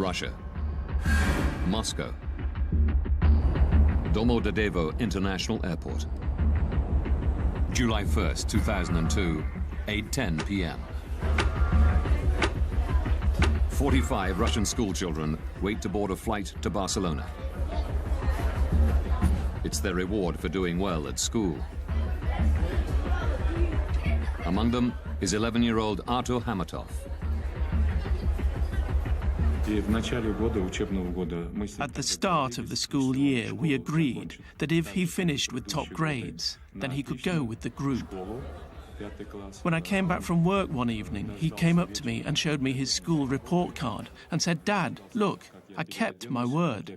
Russia. Moscow. Domodedovo International Airport. July 1st, 2002, 8:10 p.m. 45 Russian schoolchildren wait to board a flight to Barcelona. It's their reward for doing well at school. Among them is 11-year-old Artur Hamatov. At the start of the school year, we agreed that if he finished with top grades, then he could go with the group. When I came back from work one evening, he came up to me and showed me his school report card and said, "Dad, look, I kept my word."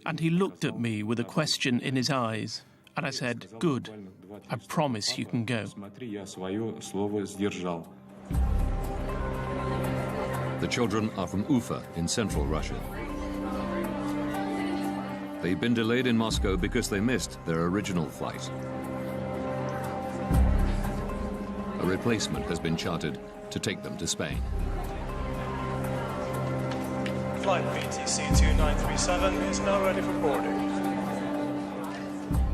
And he looked at me with a question in his eyes. And I said, "Good, I promise you can go." The children are from Ufa in central Russia. They've been delayed in Moscow because they missed their original flight. A replacement has been chartered to take them to Spain. Flight BTC 2937 is now ready for boarding.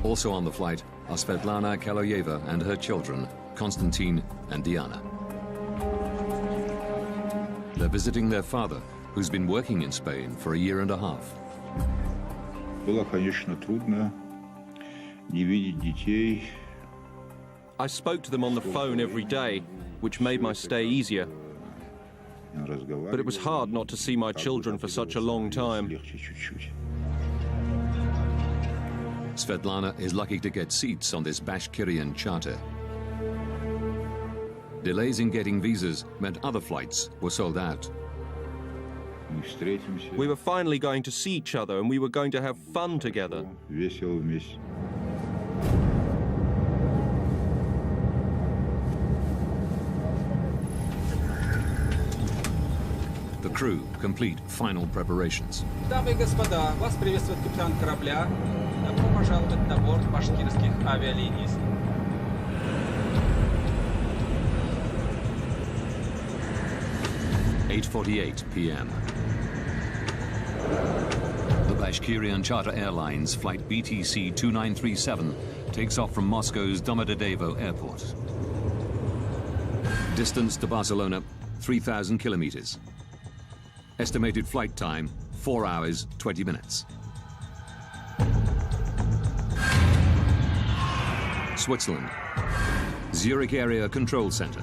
Also on the flight are Svetlana Kaloyeva and her children, Konstantin and Diana. They're visiting their father, who's been working in Spain for a year and a half. I spoke to them on the phone every day, which made my stay easier. But it was hard not to see my children for such a long time. Svetlana is lucky to get seats on this Bashkirian charter. Delays in getting visas meant other flights were sold out. We were finally going to see each other and we were going to have fun together. The crew complete final preparations. Дамы и господа, вас приветствует капитан корабля. Добро пожаловать на борт башкирских авиалиний. 8:48 p.m. The Bashkirian Charter Airlines flight BTC 2937 takes off from Moscow's Domodedovo Airport. Distance to Barcelona, 3,000 kilometers. Estimated flight time, 4 hours, 20 minutes. Switzerland. Zurich Area Control Center.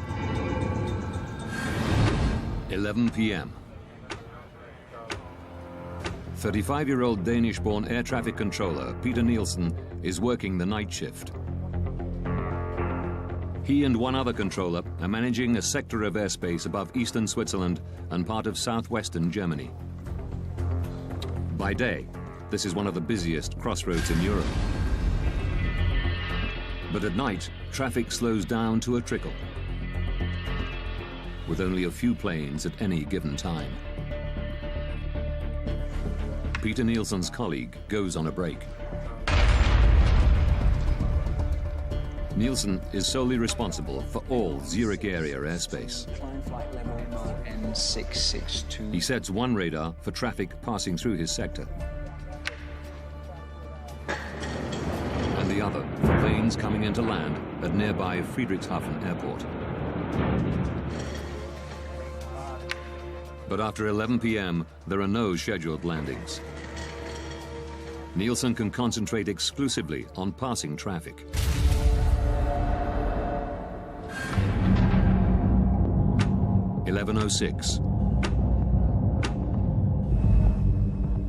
11 p.m. 35-year-old Danish-born air traffic controller Peter Nielsen is working the night shift. He and one other controller are managing a sector of airspace above eastern Switzerland and part of southwestern Germany. By day, this is one of the busiest crossroads in Europe. But at night, traffic slows down to a trickle, with only a few planes at any given time. Peter Nielsen's colleague goes on a break. Nielsen is solely responsible for all Zurich area airspace. He sets one radar for traffic passing through his sector, and the other for planes coming into land at nearby Friedrichshafen Airport. But after 11 p.m., there are no scheduled landings. Nielsen can concentrate exclusively on passing traffic. (11:06).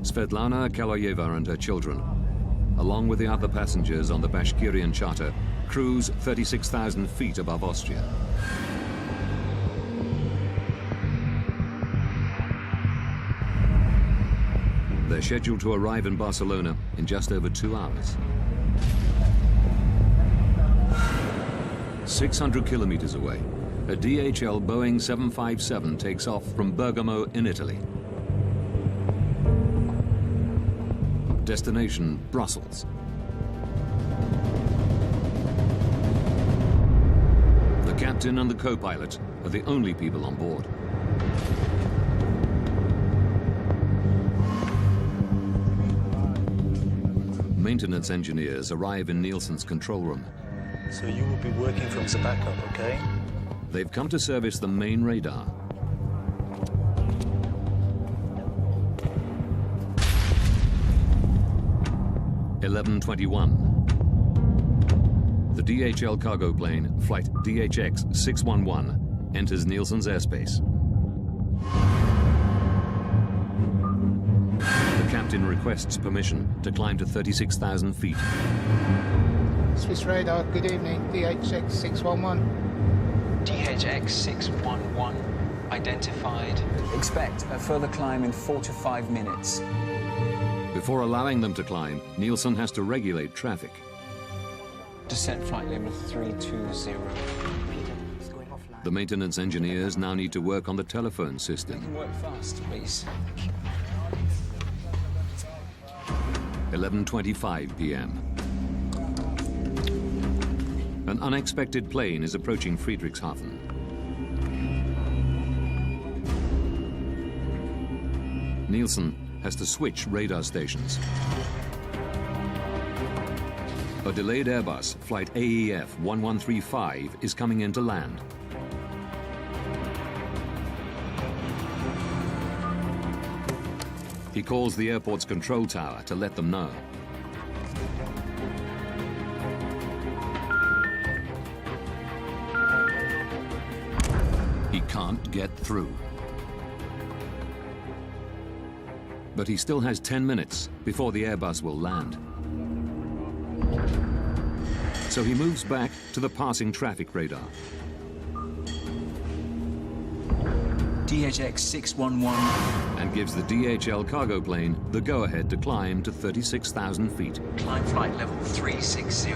Svetlana Kaloyeva and her children, along with the other passengers on the Bashkirian charter, cruise 36,000 feet above Austria. They're scheduled to arrive in Barcelona in just over 2 hours. 600 kilometers away, a DHL Boeing 757 takes off from Bergamo in Italy. Destination, Brussels. The captain and the co-pilot are the only people on board. maintenance engineers arrive in Nielsen's control room. So you will be working from the backup, okay? They've come to service the main radar. (11:21). The DHL cargo plane, flight DHX 611, enters Nielsen's airspace. The captain requests permission to climb to 36,000 feet. Swiss radar, good evening, DHX 611. DHX 611 identified. Expect a further climb in 4 to 5 minutes. Before allowing them to climb, Nielsen has to regulate traffic. Descent flight level 320. The maintenance engineers now need to work on the telephone system. Work fast, please. 11:25 p.m. An unexpected plane is approaching Friedrichshafen. Nielsen has to switch radar stations. A delayed Airbus, flight AEF 1135, is coming in to land. He calls the airport's control tower to let them know. He can't get through. But he still has 10 minutes before the Airbus will land. So he moves back to the passing traffic radar. DHX 611. And gives the DHL cargo plane the go-ahead to climb to 36,000 feet. Climb flight level 360.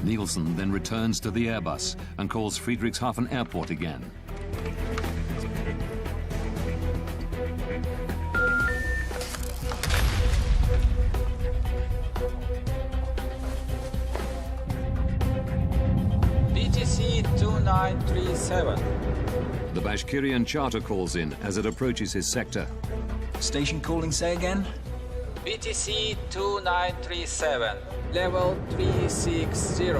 Nielsen then returns to the Airbus and calls Friedrichshafen Airport again. BTC 2937. The Bashkirian charter calls in as it approaches his sector. Station calling, say again? BTC 2937. Level 360.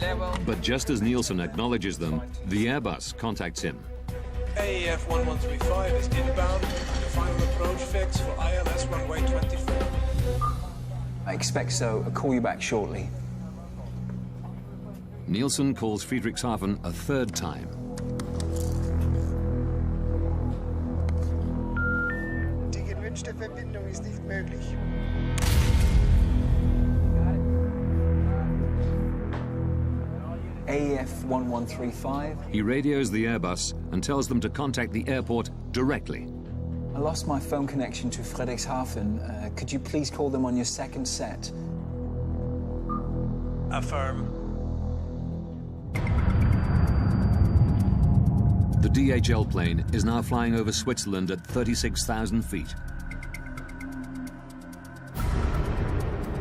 Level... But just as Nielsen acknowledges them, the Airbus contacts him. AEF 1135 is inbound. The final approach fix for ILS runway 24. I expect so. I'll call you back shortly. Nielsen calls Friedrichshafen a third time. Die gewünschte Verbindung ist nicht möglich. AEF 1135. He radios the Airbus and tells them to contact the airport directly. I lost my phone connection to Friedrichshafen. Could you please call them on your second set? Affirm. The DHL plane is now flying over Switzerland at 36,000 feet.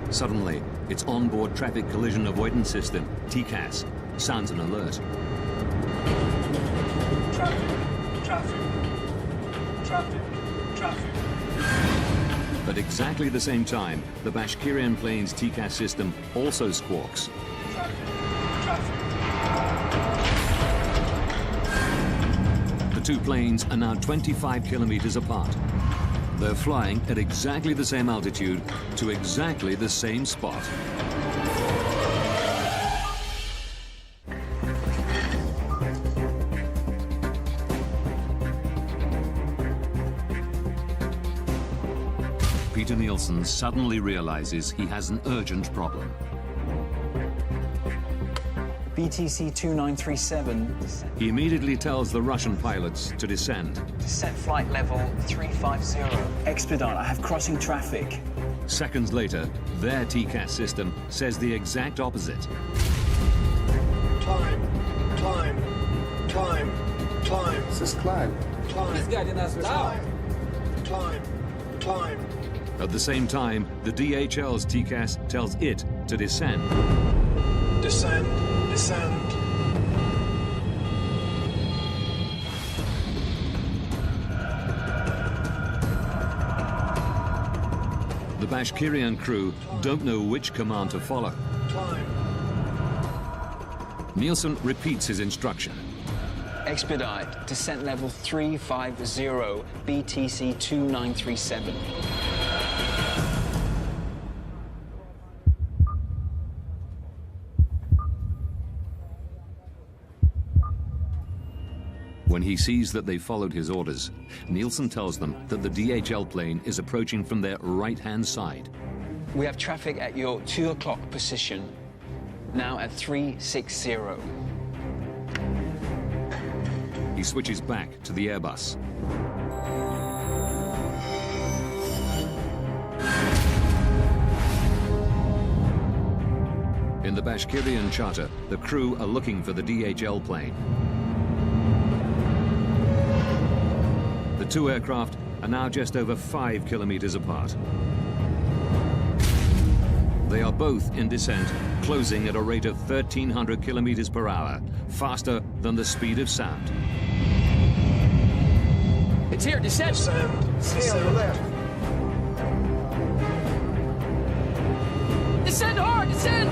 Suddenly, its onboard traffic collision avoidance system, TCAS, sounds an alert. Traffic. At exactly the same time, the Bashkirian plane's TCAS system also squawks. The two planes are now 25 kilometers apart. They're flying at exactly the same altitude to exactly the same spot. Peter Nielsen suddenly realizes he has an urgent problem. BTC 2937. He immediately tells the Russian pilots to descend. Descent flight level 350. Expedite, I have crossing traffic. Seconds later, their TCAS system says the exact opposite. Climb. Es ist climb. He's guiding us down. Climb. At the same time, the DHL's TCAS tells it to descend. Descend. The Bashkirian crew don't know which command to follow. Climb. Nielsen repeats his instruction. Expedite, descent level 350, BTC 2937. When he sees that they followed his orders, Nielsen tells them that the DHL plane is approaching from their right-hand side. We have traffic at your 2 o'clock position, now at 360. He switches back to the Airbus. In the Bashkirian charter, the crew are looking for the DHL plane. The two aircraft are now just over 5 kilometers apart. They are both in descent, closing at a rate of 1,300 kilometers per hour, faster than the speed of sound. It's here, descent! See on the left. Descend hard, descend!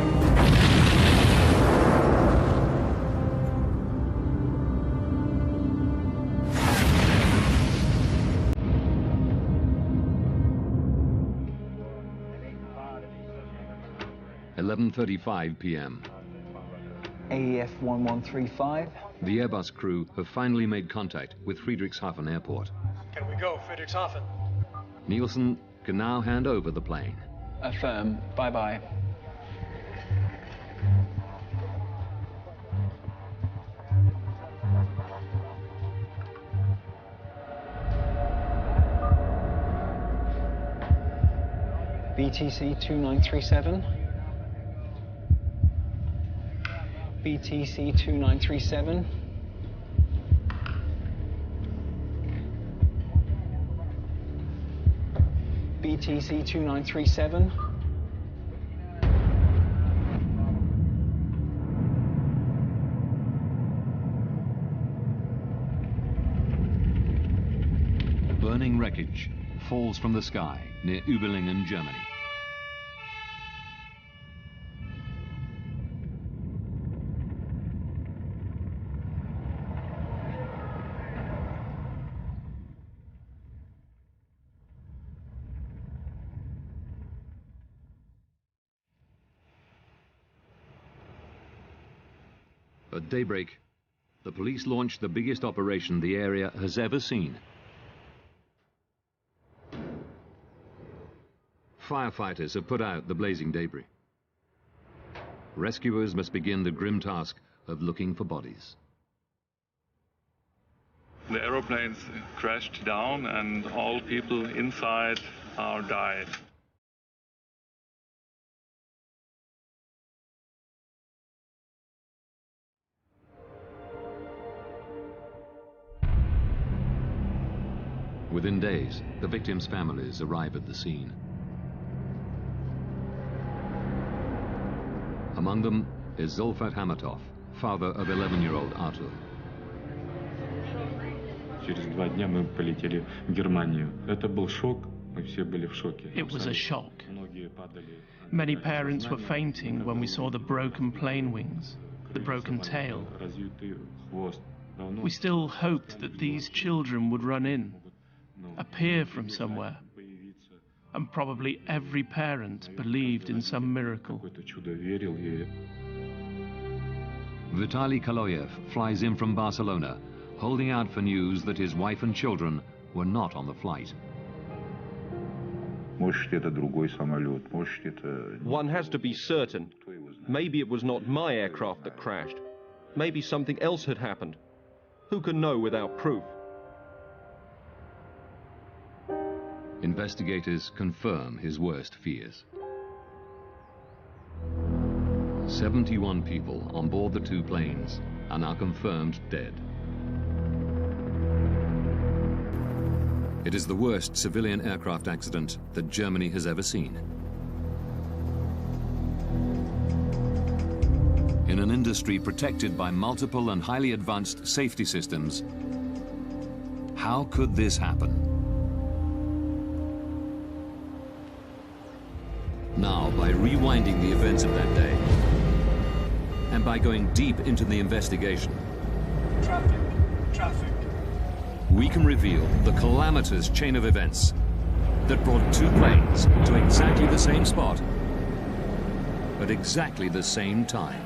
At 11:35 p.m. AEF 1135. The Airbus crew have finally made contact with Friedrichshafen Airport. Can we go, Friedrichshafen? Nielsen can now hand over the plane. Affirm, bye-bye. BTC 2937. BTC 2937. BTC 2937. Burning wreckage falls from the sky near Überlingen, Germany. At daybreak, the police launched the biggest operation the area has ever seen. Firefighters have put out the blazing debris. Rescuers must begin the grim task of looking for bodies. The aeroplanes crashed down and all people inside are died. Within days, the victims' families arrive at the scene. Among them is Zulfat Hamatov, father of 11-year-old Artur. Через 2 дня мы полетели в Германию. Это был шок, мы все были в шоке. It was a shock. Many parents were fainting when we saw the broken plane wings, the broken tail. We still hoped that these children would run in, appear from somewhere, and probably every parent believed in some miracle. Vitaly Kaloyev flies in from Barcelona, holding out for news that his wife and children were not on the flight. One has to be certain. Maybe it was not my aircraft that crashed. Maybe something else had happened. Who can know without proof? Investigators confirm his worst fears. 71 people on board the two planes are now confirmed dead. It is the worst civilian aircraft accident that Germany has ever seen. In an industry protected by multiple and highly advanced safety systems, how could this happen? Now, by rewinding the events of that day, and by going deep into the investigation, Traffic. we can reveal the calamitous chain of events that brought two planes to exactly the same spot at exactly the same time.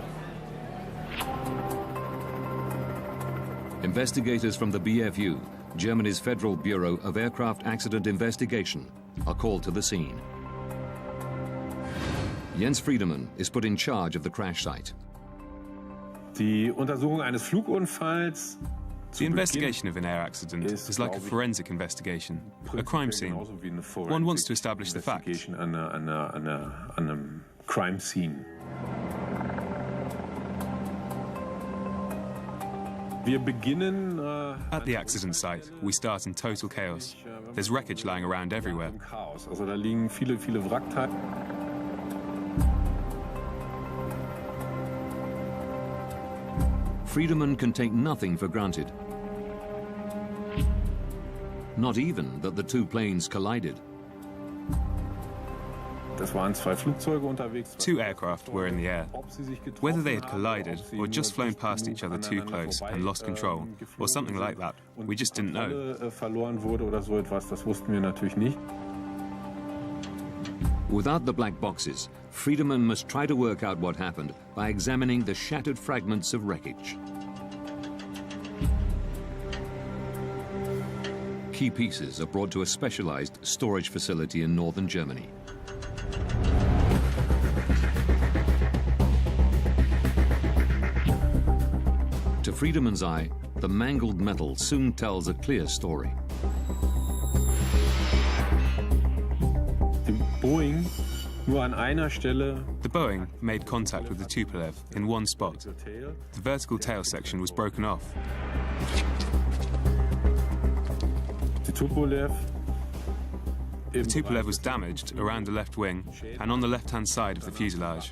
Investigators from the BFU, Germany's Federal Bureau of Aircraft Accident Investigation, are called to the scene. Jens Friedemann is put in charge of the crash site. Die Untersuchung eines Flugunfalls. The investigation of an air accident is like a forensic investigation, a crime scene. One wants to establish the facts. Crime scene. At the accident site, we start in total chaos. There's wreckage lying around everywhere. Also da liegen viele Wrackteile. Friedemann can take nothing for granted. Not even that the two planes collided. Two aircraft were in the air. Whether they had collided or just flown past each other too close and lost control, or something like that, we just didn't know. Without the black boxes, Friedemann must try to work out what happened by examining the shattered fragments of wreckage. Key pieces are brought to a specialized storage facility in northern Germany. To Friedemann's eye, the mangled metal soon tells a clear story. The Boeing made contact with the Tupolev in one spot. The vertical tail section was broken off. The Tupolev was damaged around the left wing and on the left-hand side of the fuselage.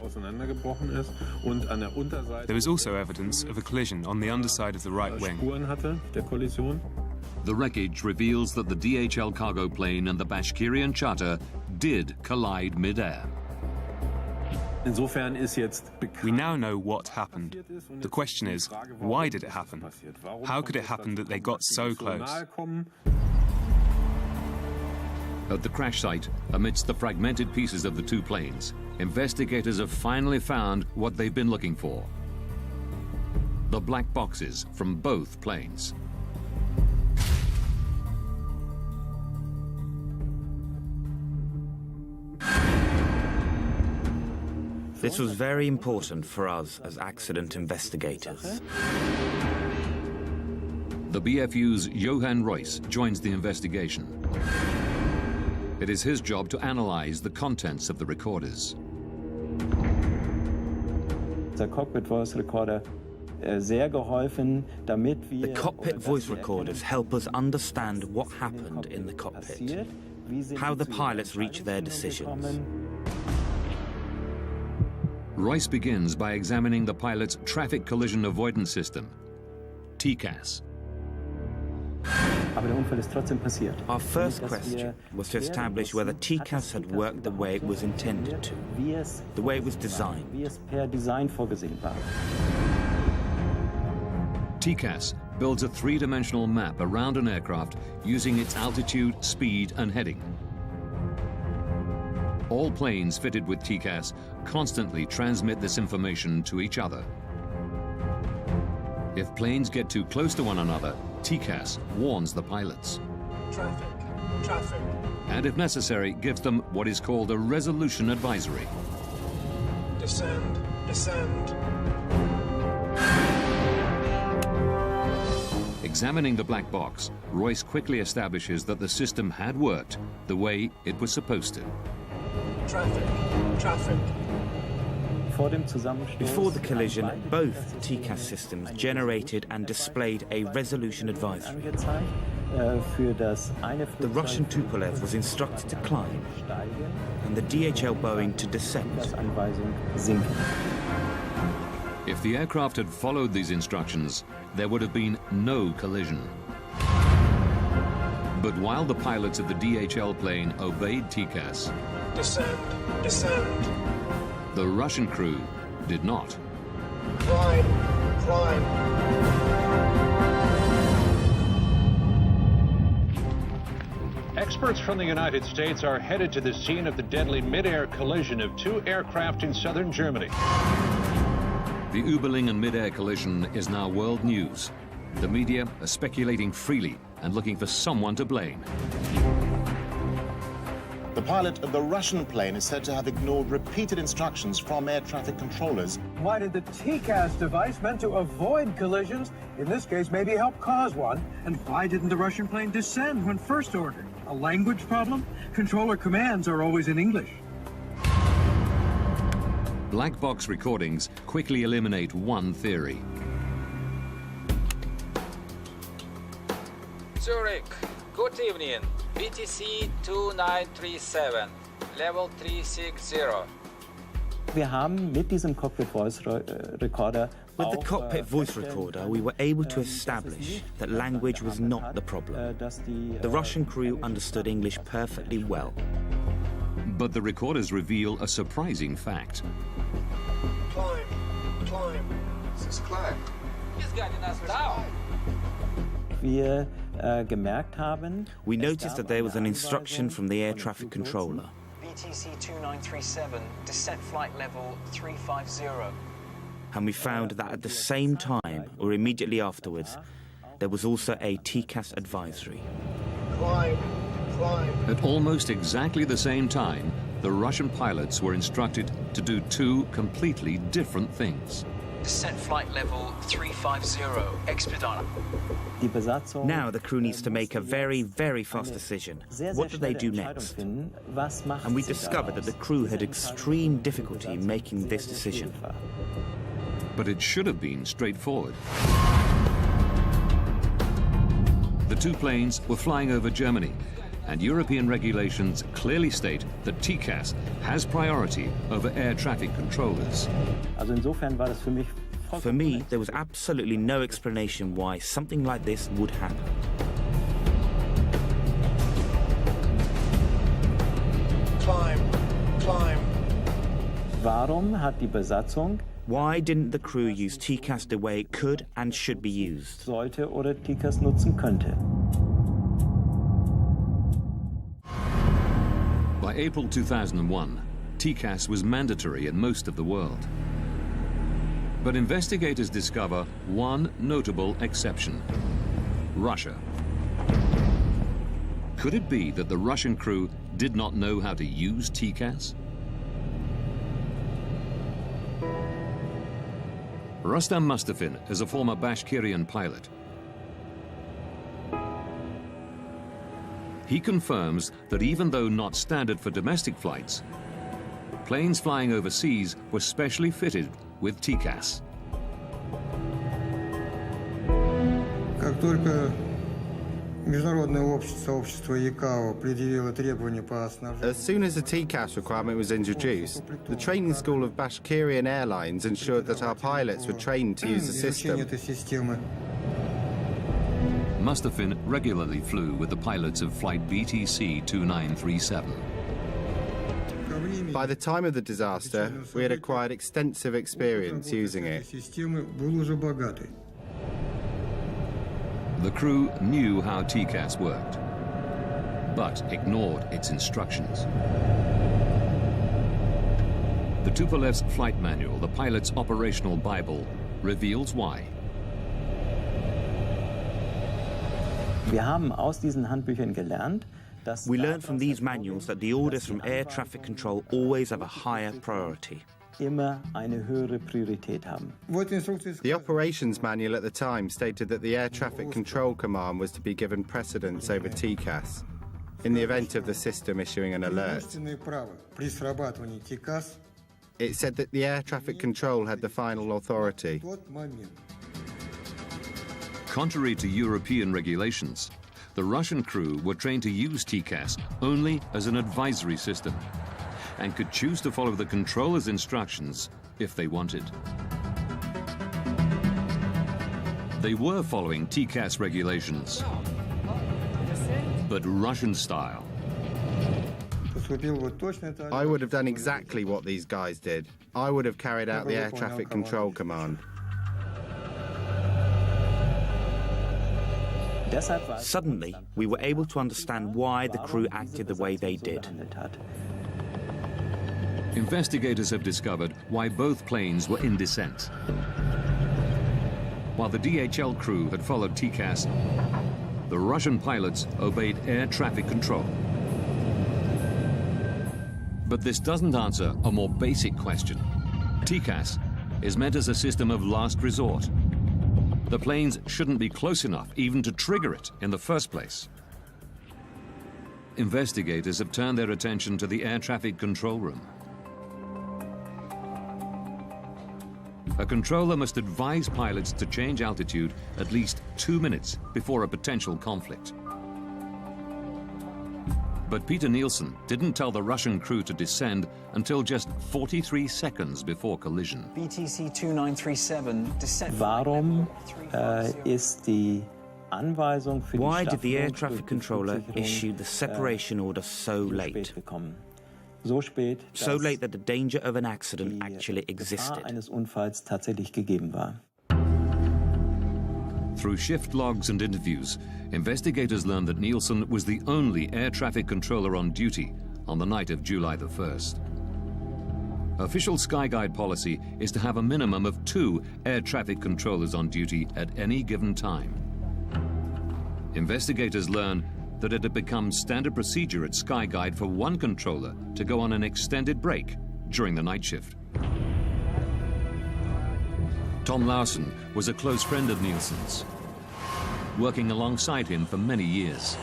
There was also evidence of a collision on the underside of the right wing. The wreckage reveals that the DHL cargo plane and the Bashkirian charter did collide mid-air. We now know what happened. The question is, why did it happen? How could it happen that they got so close? At the crash site, amidst the fragmented pieces of the two planes, investigators have finally found what they've been looking for: the black boxes from both planes. This was very important for us as accident investigators. The BFU's Johann Reuss joins the investigation. It is his job to analyze the contents of the recorders. The cockpit voice recorders help us understand what happened in the cockpit, how the pilots reach their decisions. Reuss begins by examining the pilot's traffic collision avoidance system, TCAS. Our first question was to establish whether TCAS had worked the way it was intended to, the way it was designed. TCAS builds a three-dimensional map around an aircraft using its altitude, speed, and heading. All planes fitted with TCAS constantly transmit this information to each other. If planes get too close to one another, TCAS warns the pilots. Traffic. And if necessary, gives them what is called a resolution advisory. Descend. Examining the black box, Reuss quickly establishes that the system had worked the way it was supposed to. Traffic. Before the collision, both TCAS systems generated and displayed a resolution advisory. The Russian Tupolev was instructed to climb, and the DHL Boeing to descend. If the aircraft had followed these instructions, there would have been no collision. But while the pilots of the DHL plane obeyed TCAS, descend, descend. The Russian crew did not. Climb, climb. Experts from the United States are headed to the scene of the deadly mid-air collision of two aircraft in southern Germany. The Überlingen mid-air collision is now world news. The media are speculating freely and looking for someone to blame. The pilot of the Russian plane is said to have ignored repeated instructions from air traffic controllers. Why did the TCAS device meant to avoid collisions, in this case maybe help cause one? And why didn't the Russian plane descend when first ordered? A language problem? Controller commands are always in English. Black box recordings quickly eliminate one theory. Zurich, good evening. BTC 2937, level 360. Wir haben mit diesem Cockpit Voice Recorder With the cockpit voice recorder, we were able to establish that language was not the problem. The Russian crew understood English perfectly well. But the recorders reveal a surprising fact. Climb, climb. This is climb. He's getting us down. Wir gemerkt haben, We noticed that there was an instruction from the air traffic controller. BTC 2937, descent flight level 350. And we found that at the same time, or immediately afterwards, there was also a TCAS advisory. Climb, climb. At almost exactly the same time, the Russian pilots were instructed to do two completely different things. Descent flight level 350, expedite. Now the crew needs to make a very, very fast decision. What do they do next? And we discovered that the crew had extreme difficulty making this decision. But it should have been straightforward. The two planes were flying over Germany, and European regulations clearly state that TCAS has priority over air traffic controllers. For me, there was absolutely no explanation why something like this would happen. Climb, climb. Warum hat die Besatzung Why didn't the crew use TCAS the way it could and should be used? sollte oder TCAS nutzen könnte? By April 2001, TCAS was mandatory in most of the world. But investigators discover one notable exception: Russia. Could it be that the Russian crew did not know how to use TCAS? Rustam Mustafin is a former Bashkirian pilot. He confirms that even though not standard for domestic flights, planes flying overseas were specially fitted with TCAS. Как только международное сообщество ИКАО предъявило требования по оснащению. As soon as the TCAS requirement was introduced, the training school of Bashkirian Airlines ensured that our pilots were trained to use the system. Mustafin regularly flew with the pilots of flight BTC 2937. By the time of the disaster, we had acquired extensive experience using it. The crew knew how TCAS worked, but ignored its instructions. The Tupolev's flight manual, the pilot's operational Bible, reveals why. Wir haben aus diesen Handbüchern gelernt, dass We learned from these manuals that the orders from air traffic control always have a higher priority. immer eine höhere Priorität haben. The operations manual at the time stated that the air traffic control command was to be given precedence over TCAS in the event of the system issuing an alert. It said that the air traffic control had the final authority. Contrary to European regulations, the Russian crew were trained to use TCAS only as an advisory system and could choose to follow the controller's instructions if they wanted. They were following TCAS regulations, but Russian style. I would have done exactly what these guys did. I would have carried out the air traffic control command. Suddenly, we were able to understand why the crew acted the way they did. Investigators have discovered why both planes were in descent. While the DHL crew had followed TCAS, the Russian pilots obeyed air traffic control. But this doesn't answer a more basic question. TCAS is meant as a system of last resort. The planes shouldn't be close enough even to trigger it in the first place. Investigators have turned their attention to the air traffic control room. A controller must advise pilots to change altitude at least 2 minutes before a potential conflict. But Peter Nielsen didn't tell the Russian crew to descend until just 43 seconds before collision. BTC 2937 descent. Why did the air traffic controller issue the separation order so late? So late that the danger of an accident actually existed. Through shift logs and interviews, investigators learned that Nielsen was the only air traffic controller on duty on the night of July the 1st. Official Skyguide policy is to have a minimum of 2 air traffic controllers on duty at any given time. Investigators learned that it had become standard procedure at Skyguide for one controller to go on an extended break during the night shift. Tom Larsen was a close friend of Nielsen's, working alongside him for many years.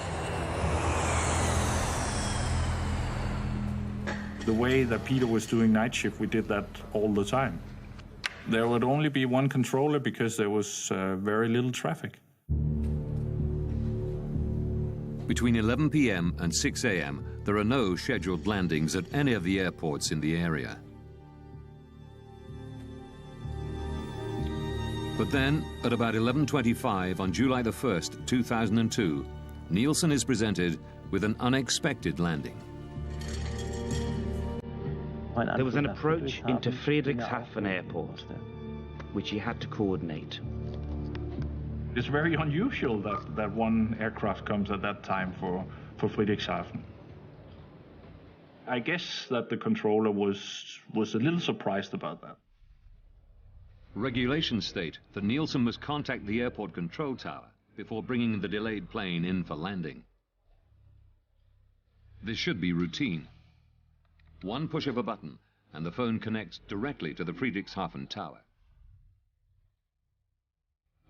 The way that Peter was doing night shift, we did that all the time. There would only be one controller because there was very little traffic. Between 11 p.m. and 6 a.m., there are no scheduled landings at any of the airports in the area. But then, at about 11:25 on July the 1st, 2002, Nielsen is presented with an unexpected landing. There was an approach into Friedrichshafen Airport, which he had to coordinate. It's very unusual that one aircraft comes at that time for Friedrichshafen. I guess that the controller was a little surprised about that. Regulations state that Nielsen must contact the airport control tower before bringing the delayed plane in for landing. This should be routine. One push of a button and the phone connects directly to the Friedrichshafen tower.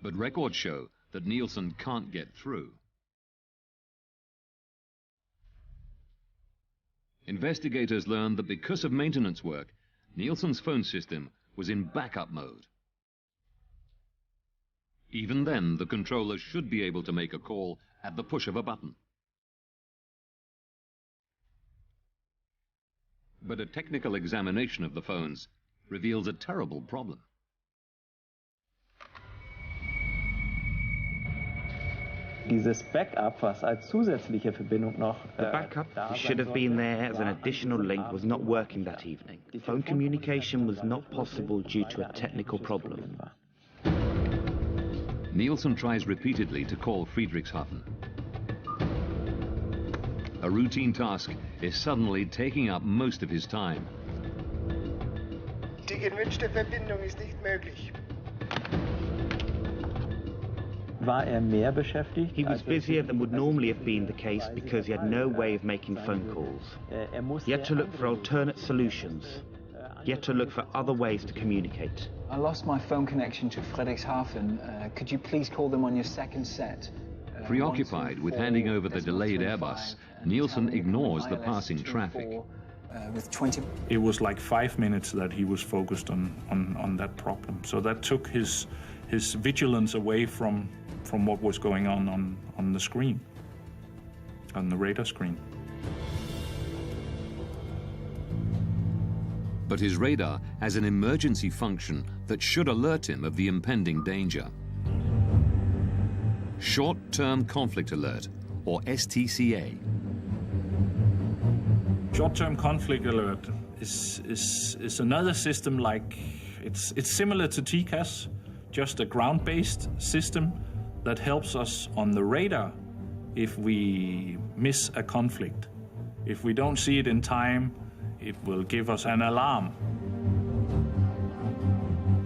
But records show that Nielsen can't get through. Investigators learned that because of maintenance work, Nielsen's phone system was in backup mode. Even then, the controller should be able to make a call at the push of a button. But a technical examination of the phones reveals a terrible problem. The backup should have been there as an additional link was not working that evening. Phone communication was not possible due to a technical problem. Nielsen tries repeatedly to call Friedrichshafen. A routine task is suddenly taking up most of his time. Die gewünschte Verbindung ist nicht möglich. He was busier than would normally have been the case because he had no way of making phone calls. He had to look for alternate solutions. He had to look for other ways to communicate. I lost my phone connection to Friedrichshafen. Could you please call them on your second set? Preoccupied with handing over the delayed Airbus, Nielsen ignores the passing traffic. It was like 5 minutes that he was focused on that problem. So that took his vigilance away from what was going on the screen, on the radar screen. But his radar has an emergency function that should alert him of the impending danger. Short-Term Conflict Alert, or STCA. Short-term conflict alert is another system like, it's similar to TCAS, just a ground-based system that helps us on the radar if we miss a conflict. If we don't see it in time, it will give us an alarm.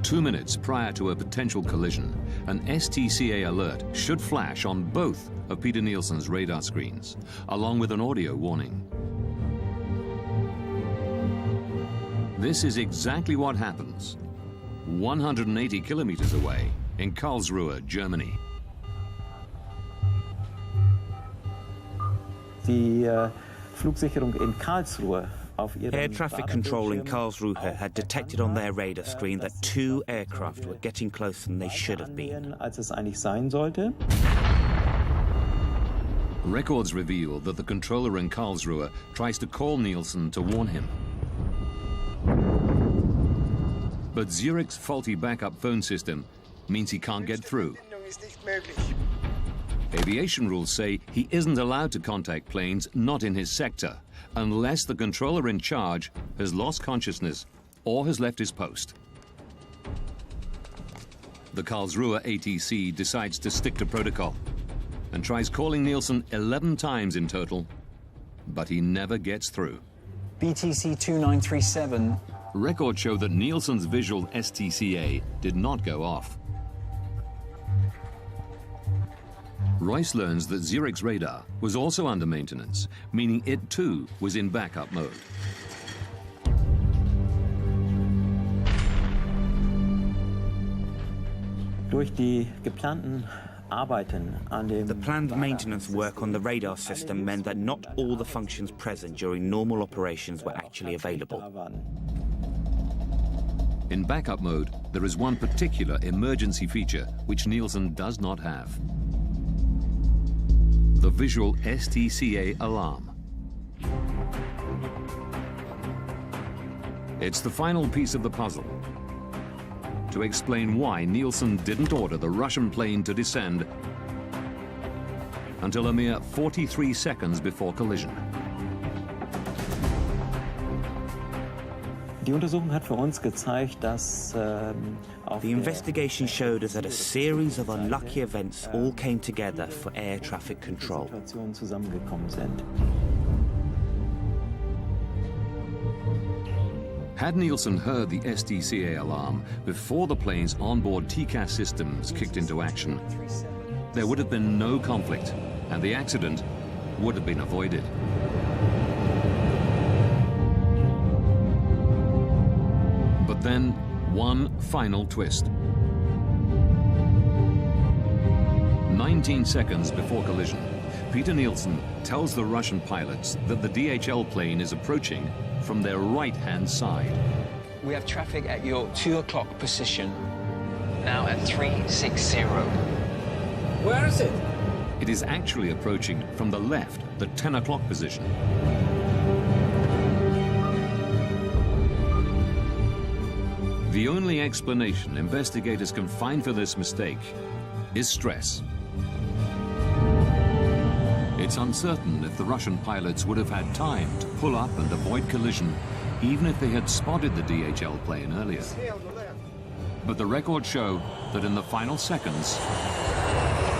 2 minutes prior to a potential collision, an STCA alert should flash on both of Peter Nielsen's radar screens, along with an audio warning. This is exactly what happens 180 kilometers away in Karlsruhe, Germany. Die Flugsicherung in Karlsruhe. Air traffic control in Karlsruhe had detected on their radar screen that 2 aircraft were getting closer than they should have been. Als es eigentlich sein sollte. Records reveal that the controller in Karlsruhe tries to call Nielsen to warn him. But Zurich's faulty backup phone system means he can't get through. Aviation rules say he isn't allowed to contact planes not in his sector unless the controller in charge has lost consciousness or has left his post. The Karlsruhe ATC decides to stick to protocol and tries calling Nielsen 11 times in total, but he never gets through. BTC 2937. Records show that Nielsen's visual STCA did not go off. Royce learns that Zurich's radar was also under maintenance, meaning it too was in backup mode. Durch die geplanten Arbeiten an dem The planned maintenance work on the radar system meant that not all the functions present during normal operations were actually available. In backup mode, there is one particular emergency feature which Nielsen does not have. The visual STCA alarm. It's the final piece of the puzzle to explain why Nielsen didn't order the Russian plane to descend until a mere 43 seconds before collision. Die Untersuchung hat für uns gezeigt, dass the investigation showed us that a series of unlucky events all came together for air traffic control. zusammengekommen sind. Had Nielsen heard the STCA alarm before the plane's onboard TCAS systems kicked into action, there would have been no conflict and the accident would have been avoided. But then, one final twist. 19 seconds before collision, Peter Nielsen tells the Russian pilots that the DHL plane is approaching from their right-hand side. We have traffic at your 2 o'clock position, now at 360. Where is it? It is actually approaching from the left, the 10 o'clock position. The only explanation investigators can find for this mistake is stress. It's uncertain if the Russian pilots would have had time to pull up and avoid collision, even if they had spotted the DHL plane earlier. But the records show that in the final seconds,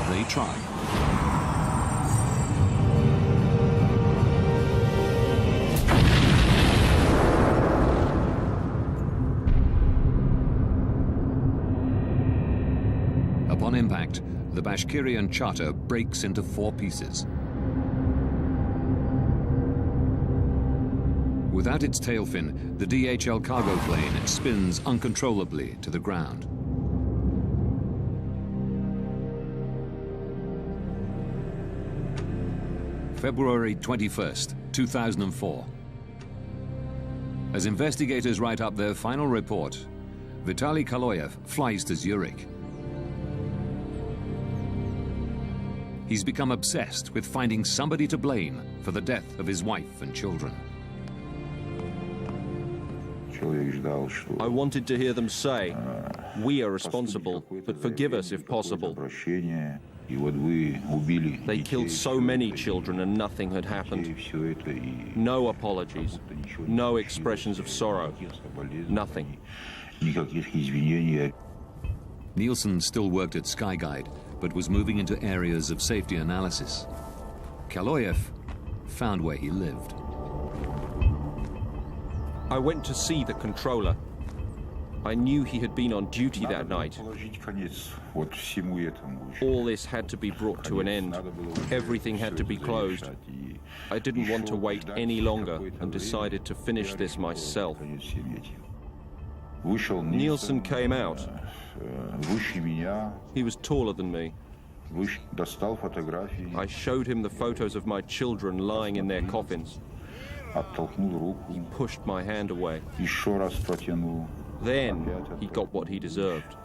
they tried. Upon impact, the Bashkirian charter breaks into 4 pieces. Without its tail fin, the DHL cargo plane spins uncontrollably to the ground. February 21st, 2004. As investigators write up their final report, Vitaly Kaloyev flies to Zurich. He's become obsessed with finding somebody to blame for the death of his wife and children. I wanted to hear them say, "We are responsible, but forgive us if possible." They killed so many children and nothing had happened. No apologies, no expressions of sorrow, nothing. Nielsen still worked at Skyguide, but was moving into areas of safety analysis. Kaloyev found where he lived. I went to see the controller. I knew he had been on duty that night. All this had to be brought to an end. Everything had to be closed. I didn't want to wait any longer and decided to finish this myself. Nielsen came out. He was taller than me. I showed him the photos of my children lying in their coffins. He pushed my hand away. Then he got what he deserved.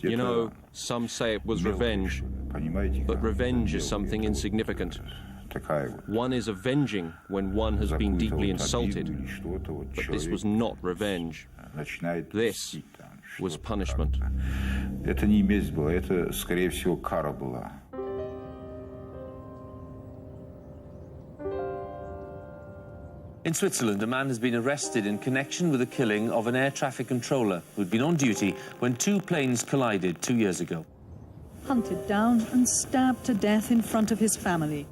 You know, some say it was revenge, but revenge is something insignificant. One is avenging when one has been deeply insulted, but this was not revenge. This was punishment. In Switzerland, a man has been arrested in connection with the killing of an air traffic controller who'd been on duty when two planes collided 2 years ago. Hunted down and stabbed to death in front of his family.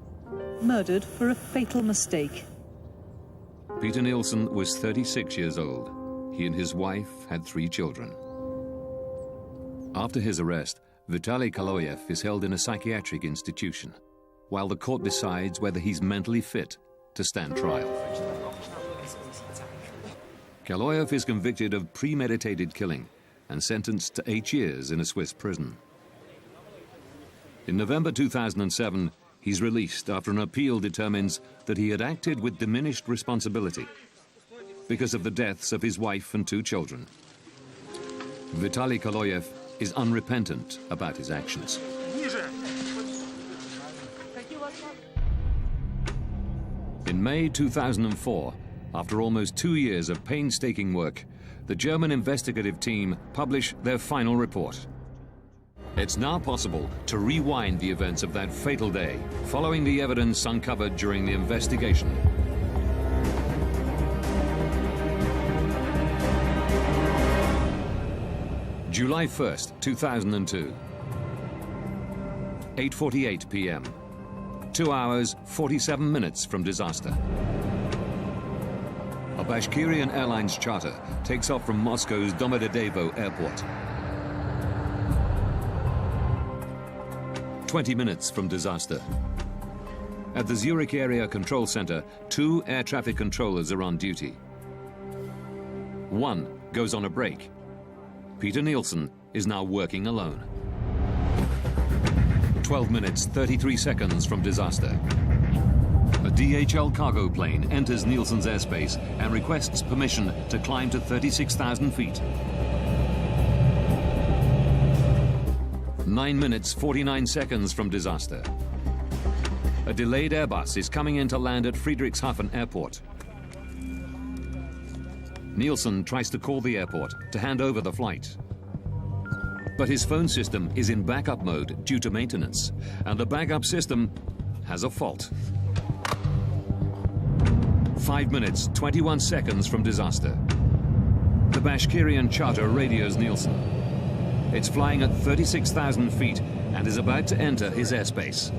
Murdered for a fatal mistake. Peter Nielsen was 36 years old. He and his wife had 3 children. After his arrest, Vitaly Kaloyev is held in a psychiatric institution, while the court decides whether he's mentally fit to stand trial. Kaloyev is convicted of premeditated killing and sentenced to 8 years in a Swiss prison. In November 2007, he's released after an appeal determines that he had acted with diminished responsibility because of the deaths of his wife and 2 children. Vitaly Kaloyev is unrepentant about his actions. In May 2004, after almost 2 years of painstaking work, the German investigative team publish their final report. It's now possible to rewind the events of that fatal day, following the evidence uncovered during the investigation. July 1st, 2002. 8:48 p.m. 2 hours, 47 minutes from disaster. A Bashkirian Airlines charter takes off from Moscow's Domodedovo airport. 20 minutes from disaster. At the Zurich Area Control Center, 2 air traffic controllers are on duty. One goes on a break. Peter Nielsen is now working alone. 12 minutes, 33 seconds from disaster. A DHL cargo plane enters Nielsen's airspace and requests permission to climb to 36,000 feet. 9 minutes, 49 seconds from disaster. A delayed Airbus is coming in to land at Friedrichshafen Airport. Nielsen tries to call the airport to hand over the flight. But his phone system is in backup mode due to maintenance, and the backup system has a fault. 5 minutes, 21 seconds from disaster. The Bashkirian charter radios Nielsen. It's flying at 36,000 feet and is about to enter his airspace.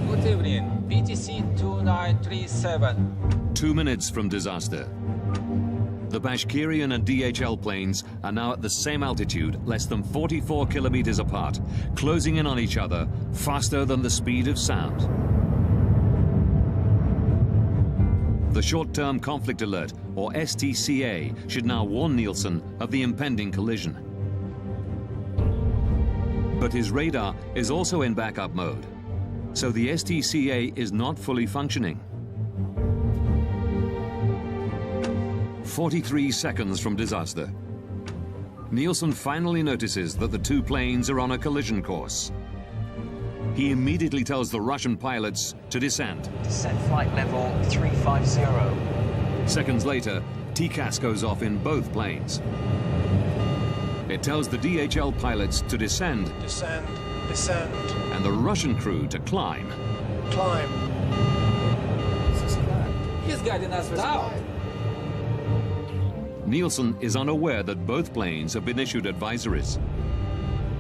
Good evening, BTC 2937. 2 minutes from disaster. The Bashkirian and DHL planes are now at the same altitude, less than 44 kilometers apart, closing in on each other faster than the speed of sound. The Short-Term Conflict Alert, or STCA, should now warn Nielsen of the impending collision. But his radar is also in backup mode, so the STCA is not fully functioning. 43 seconds from disaster. Nielsen finally notices that the 2 planes are on a collision course. He immediately tells the Russian pilots to descend. Descent flight level 350. Seconds later, TCAS goes off in both planes. It tells the DHL pilots to descend. Descend, descend. And the Russian crew to climb. Climb. He's guiding us down. Nielsen is unaware that both planes have been issued advisories.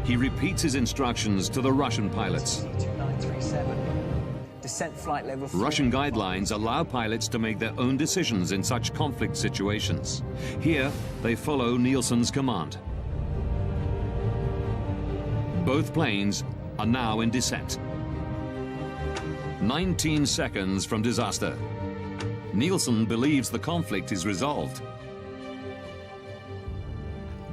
He repeats his instructions to the Russian pilots. Descent flight level 4. Russian guidelines allow pilots to make their own decisions in such conflict situations. Here, they follow Nielsen's command. Both planes are now in descent. 19 seconds from disaster. Nielsen believes the conflict is resolved.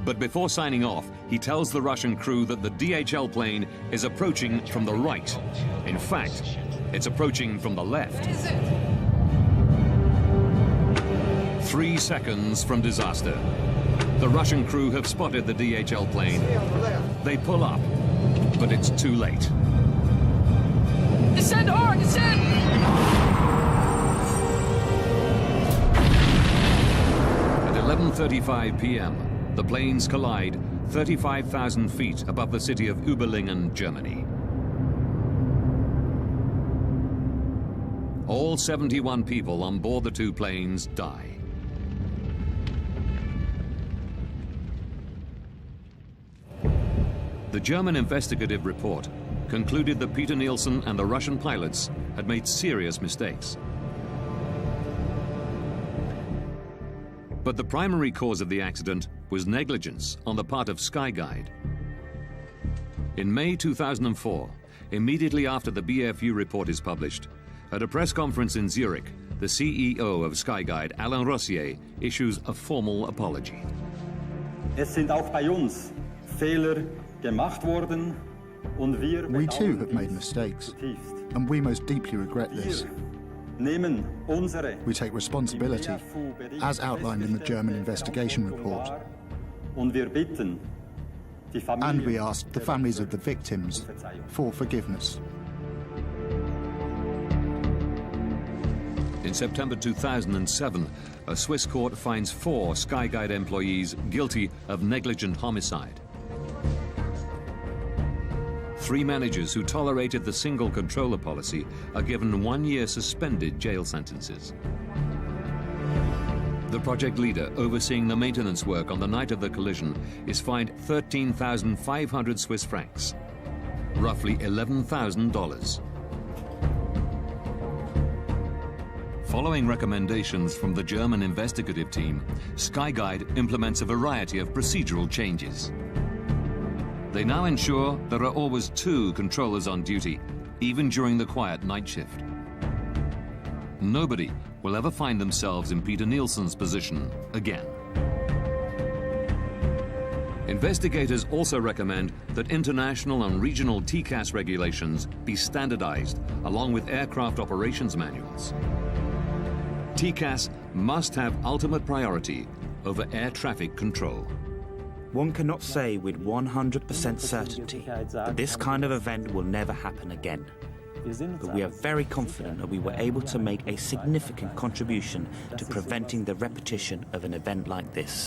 But before signing off, he tells the Russian crew that the DHL plane is approaching from the right. In fact, it's approaching from the left. 3 seconds from disaster. The Russian crew have spotted the DHL plane. They pull up, but it's too late. Descend hard, descend! At 11:35 p.m., the planes collide 35,000 feet above the city of Überlingen, Germany. All 71 people on board the two planes die. The German investigative report concluded that Peter Nielsen and the Russian pilots had made serious mistakes. But the primary cause of the accident was negligence on the part of Skyguide. In May 2004, immediately after the BFU report is published, at a press conference in Zurich, the CEO of Skyguide, Alain Rossier, issues a formal apology. Es sind auch bei uns Fehler gemacht worden, und wir We too have made mistakes, and we most deeply regret this. We take responsibility, as outlined in the German investigation report. And we ask the families of the victims for forgiveness. In September 2007, a Swiss court finds 4 Skyguide employees guilty of negligent homicide. 3 managers who tolerated the single controller policy are given 1-year suspended jail sentences. The project leader overseeing the maintenance work on the night of the collision is fined 13,500 Swiss francs, roughly $11,000. Following recommendations from the German investigative team, Skyguide implements a variety of procedural changes. They now ensure there are always 2 controllers on duty, even during the quiet night shift. Nobody will ever find themselves in Peter Nielsen's position again. Investigators also recommend that international and regional TCAS regulations be standardized, along with aircraft operations manuals. TCAS must have ultimate priority over air traffic control. One cannot say with 100% certainty that this kind of event will never happen again. But we are very confident that we were able to make a significant contribution to preventing the repetition of an event like this.